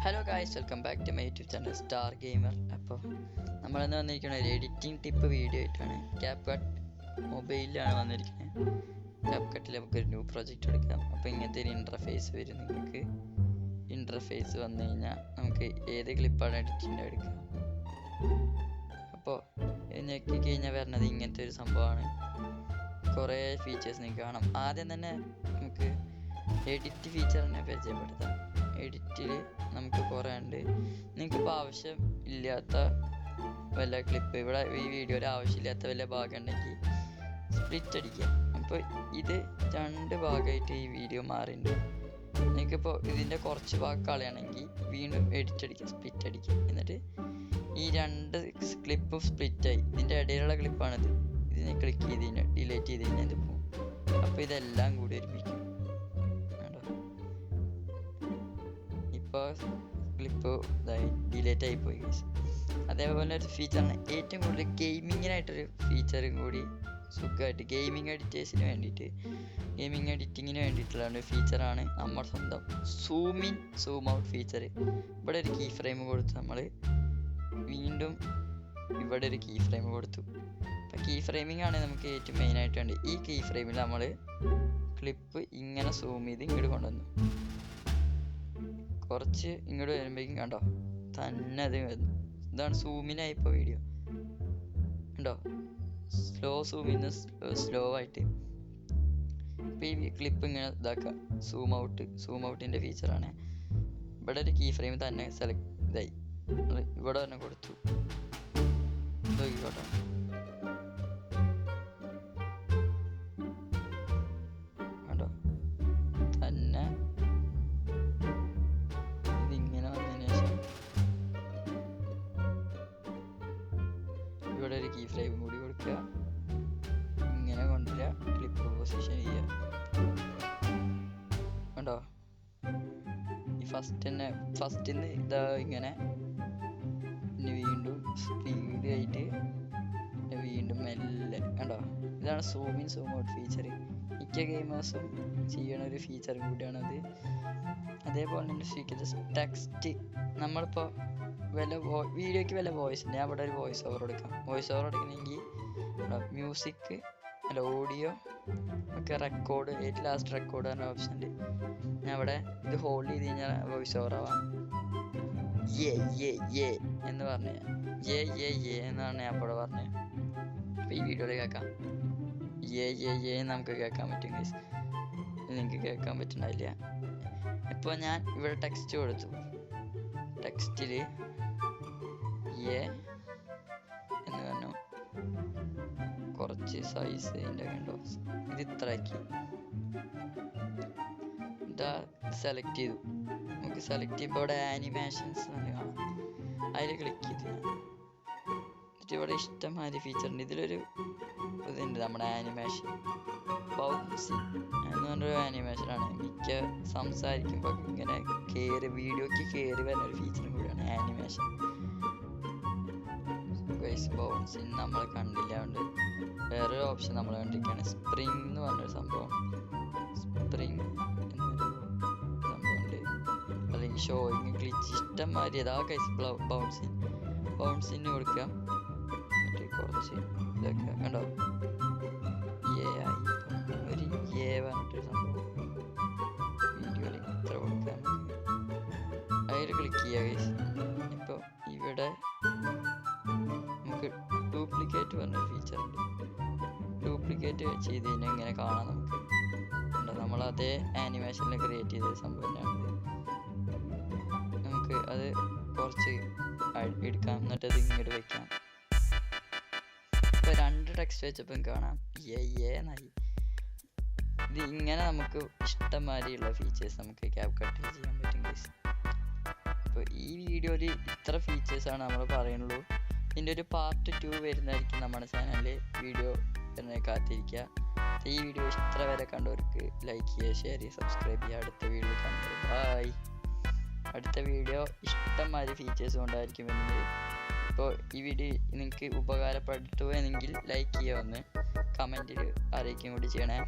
Hello guys, welcome back to my YouTube channel star gamer. അപ്പോൾ നമ്മളിന്ന് വന്നിരിക്കുന്നത് ഒരു എഡിറ്റിംഗ് ടിപ്പ് വീഡിയോ ആയിട്ടാണ്. ക്യാപ്കട്ട് മൊബൈലിലാണ് വന്നിരിക്കുന്നത്. ക്യാപ്കട്ടിൽ നമുക്കൊരു ന്യൂ പ്രൊജക്റ്റ് എടുക്കാം. അപ്പോൾ ഇങ്ങനത്തെ ഒരു ഇൻ്റർഫേസ് വരും. നിങ്ങൾക്ക് ഇൻ്റർഫേസ് വന്നു കഴിഞ്ഞാൽ നമുക്ക് ഏത് ക്ലിപ്പാണ് എഡിറ്റിംഗ് എടുക്കാം. അപ്പോൾ ഞെക്കി കഴിഞ്ഞാൽ വരുന്നത് ഇങ്ങനത്തെ ഒരു സംഭവമാണ്. കുറേ ഫീച്ചേഴ്സ് നിങ്ങൾക്ക് കാണാം. ആദ്യം തന്നെ നമുക്ക് എഡിറ്റ് ഫീച്ചർ തന്നെ പരിചയപ്പെടുത്താം. എഡിറ്റിൽ നമുക്ക് കുറേ ഉണ്ട്. നിങ്ങൾക്കിപ്പോൾ ആവശ്യം ഇല്ലാത്ത വല്ല ക്ലിപ്പ്, ഇവിടെ ഈ വീഡിയോയിൽ ആവശ്യമില്ലാത്ത വല്ല ഭാഗം ഉണ്ടെങ്കിൽ സ്പ്ലിറ്റ് അടിക്കുക. അപ്പോൾ ഇത് രണ്ട് ഭാഗമായിട്ട് ഈ വീഡിയോ മാറിയിട്ടുണ്ട്. നിങ്ങൾക്കിപ്പോൾ ഇതിൻ്റെ കുറച്ച് ഭാഗം കളയണമെങ്കിൽ വീണ്ടും എഡിറ്റ് അടിക്കുക, സ്പ്ലിറ്റ് അടിക്കുക. എന്നിട്ട് ഈ രണ്ട് ക്ലിപ്പും സ്പ്ലിറ്റായി. ഇതിൻ്റെ ഇടയിലുള്ള ക്ലിപ്പാണിത്. ഇതിനെ ക്ലിക്ക് ചെയ്ത് കഴിഞ്ഞാൽ ഡിലീറ്റ് ചെയ്ത് കഴിഞ്ഞാൽ ഇത് പോകും. അപ്പോൾ ഇതെല്ലാം കൂടി ഒരുമിക്കും. ഇപ്പോൾ ക്ലിപ്പ് ഇതായി ഡിലേറ്റ് ആയിപ്പോയി. അതേപോലെ ഒരു ഫീച്ചറാണ് ഏറ്റവും കൂടുതൽ ഗെയിമിങ്ങിനായിട്ടൊരു ഫീച്ചറും കൂടി സുഖമായിട്ട് ഗെയിമിങ് എഡിറ്റേഴ്സിന് വേണ്ടിയിട്ട്, ഗെയിമിങ് എഡിറ്റിങ്ങിന് വേണ്ടിയിട്ടുള്ള ഒരു ഫീച്ചറാണ് നമ്മുടെ സ്വന്തം zoom in zoom out feature. ഇവിടെ ഒരു കീ ഫ്രെയിം കൊടുത്തു. നമ്മൾ വീണ്ടും ഇവിടെ ഒരു കീ ഫ്രെയിം കൊടുത്തു. അപ്പോൾ കീ ഫ്രെയിമിംഗ് ആണ് നമുക്ക് ഏറ്റവും മെയിനായിട്ട് വേണ്ടത്. ഈ കീ ഫ്രെയിമിൽ നമ്മൾ ക്ലിപ്പ് ഇങ്ങനെ സൂം ചെയ്ത് ഇങ്ങോട്ട് കൊണ്ടുവന്നു. കുറച്ച് ഇങ്ങോട്ട് വരുമ്പോഴേക്കും കണ്ടോ തന്നെ അത് വരുന്നു. ഇതാണ് സൂമിനായിപ്പോൾ വീഡിയോ ഉണ്ടോ, സ്ലോ സൂമിന്ന് സ്ലോ ആയിട്ട്. ഇപ്പോൾ ഈ ക്ലിപ്പ് ഇങ്ങനെ ഇതാക്കുക, സൂം ഔട്ടിൻ്റെ ഫീച്ചറാണ്. ഇവിടെ ഒരു കീ ഫ്രെയിം തന്നെ സെലക്ട് ഇതായി ഇവിടെ തന്നെ കൊടുത്തു. നോക്കിക്കോട്ടെ, കണ്ടോ തന്നെ ഇവിടെ ഒരു കീ ഫ്രെയിം കൂടി കൊടുക്കുക. ഇങ്ങനെ കൊണ്ടുവരിക, ക്ലിപ്പ് പൊസിഷൻ ചെയ്യുക. കണ്ടോ ഈ ഫസ്റ്റിന്ന് ഇതാ ഇങ്ങനെ, പിന്നെ വീണ്ടും സ്പീഡ് ആയിട്ട് വീണ്ടും മെല്ലെ. കണ്ടോ, ഇതാണ് zoom in zoom out feature. മിക്ക ഗെയിമേഴ്സും ചെയ്യണ ഒരു ഫീച്ചർ കൂടിയാണത്. അതേപോലെ തന്നെ ടെക്സ്റ്റ്, നമ്മളിപ്പോൾ വല്ല വീഡിയോയ്ക്ക് വല്ല വോയിസ് ഉണ്ട്. ഞാൻ ഇവിടെ ഒരു വോയിസ് ഓവർ എടുക്കാം. വോയിസ് ഓവർ എടുക്കണമെങ്കിൽ മ്യൂസിക് അല്ല ഓഡിയോ ഒക്കെ റെക്കോർഡ്, ഏറ്റവും ലാസ്റ്റ് റെക്കോർഡ് പറഞ്ഞ ഓപ്ഷൻ ഉണ്ട്. ഞാൻ ഇവിടെ ഇത് ഹോൾഡ് ചെയ്ത് കഴിഞ്ഞാൽ വോയിസ് ഓവർ ആവാം. ഏ എന്ന് പറഞ്ഞ ഏ എന്നാണ് ഞാൻ ഇവിടെ പറഞ്ഞത്. അപ്പോൾ ഈ വീഡിയോയിൽ കേൾക്കാം. ഏ നമുക്ക് കേൾക്കാൻ പറ്റും. നിങ്ങൾക്ക് കേൾക്കാൻ പറ്റുന്നില്ല. ഇപ്പോൾ ഞാൻ ഇവിടെ ടെക്സ്റ്റ് കൊടുത്തു. ടെക്സ്റ്റിൽ എ എന്ന് പറഞ്ഞു. കുറച്ച് സൈസ് ഇതിൻ്റെ കണ്ടോ, ഇത് ഇത്ര ആക്കി. ഇതാ സെലക്ട് ചെയ്തു. നമുക്ക് സെലക്ട് ചെയ്യുമ്പോൾ ഇവിടെ ആനിമേഷൻസ് കാണാം. അതിൽ ക്ലിക്ക് ചെയ്ത് എന്നിട്ട് ഇവിടെ ഇഷ്ടംമാതിരി ഫീച്ചർ ഉണ്ട്. ഇതിലൊരു ഇതുണ്ട്, നമ്മുടെ ആനിമേഷൻ ബൗൺസി എന്ന് പറഞ്ഞൊരു ആനിമേഷനാണ്. മിക്ക സംസാരിക്കുമ്പോൾ ഇങ്ങനെ വീഡിയോക്ക് കയറി വരുന്ന ഒരു ഫീച്ചറും കൂടിയാണ് ആനിമേഷൻ. ബൗൺസി നമ്മൾ കണ്ടില്ല. അതുകൊണ്ട് വേറൊരു ഓപ്ഷൻ നമ്മൾ കണ്ടിരിക്കുകയാണ്, സ്പ്രിങ് എന്ന് പറഞ്ഞൊരു സംഭവം. സ്പ്രിങ് എന്നൊരു സംഭവമുണ്ട്. അല്ലെങ്കിൽ ഷോയിങ് ഗ്ലിച്ച് ഇഷ്ടംമാതിരി അതാ കൈസ്. ബൗൺസിന് കൊടുക്കുക. എന്നിട്ട് കുറച്ച് ഇതൊക്കെ കണ്ടോ, ഒരു പറഞ്ഞിട്ടൊരു സംഭവം വീഡിയോയിൽ ഇത്ര കൊടുക്കുക. അതിൽ ക്ലിക്ക് ചെയ്യുക ഗൈസ്. ഇപ്പോൾ ഇവിടെ നമുക്ക് ഡ്യൂപ്ലിക്കേറ്റ് പറഞ്ഞൊരു ഫീച്ചർ ഉണ്ട്. ഡ്യൂപ്ലിക്കേറ്റ് ചെയ്ത് കഴിഞ്ഞാൽ ഇങ്ങനെ കാണാം. നമുക്ക് നമ്മൾ അതേ ആനിമേഷനിൽ ക്രിയേറ്റ് ചെയ്ത സംഭവം തന്നെയാണിത്. നമുക്ക് അത് കുറച്ച് എടുക്കാം, എന്നിട്ട് അത് ഇങ്ങോട്ട് വെക്കാം. ഇപ്പോൾ രണ്ട് ടെക്സ്റ്റ് വെച്ചപ്പം കാണാം എന്നായി. ഇത് ഇങ്ങനെ നമുക്ക് ഇഷ്ടംമാതിരിയുള്ള ഫീച്ചേഴ്സ് നമുക്ക് ക്യാപ്കട്ടിൽ ചെയ്യാൻ പറ്റും ഗൈസ്. അപ്പോൾ ഈ വീഡിയോയിൽ ഇത്ര ഫീച്ചേഴ്സാണ് നമ്മൾ പറയുന്നുള്ളൂ. ഇതിൻ്റെ ഒരു പാർട്ട് 2 വരുന്നതായിരിക്കും നമ്മുടെ ചാനലിൽ. വീഡിയോ വരുന്നത് കാത്തിരിക്കുക. ഈ വീഡിയോ ഇത്ര വരെ കണ്ടവർക്ക് ലൈക്ക് ചെയ്യുക, ഷെയർ ചെയ്യുക, സബ്സ്ക്രൈബ് ചെയ്യുക. അടുത്ത വീഡിയോ കാണുന്നത് ബൈ. അടുത്ത വീഡിയോ ഇഷ്ടംമാതിരി ഫീച്ചേഴ്സ് കൊണ്ടായിരിക്കും വരുന്നത്. ഇപ്പോൾ ഈ വീഡിയോ നിങ്ങൾക്ക് ഉപകാരപ്പെട്ടു എങ്കിൽ ലൈക്ക് ചെയ്യുക, ഒന്ന് കമൻറ്റിൽ അറിയിക്കുകയും കൂടി ചെയ്യണേ.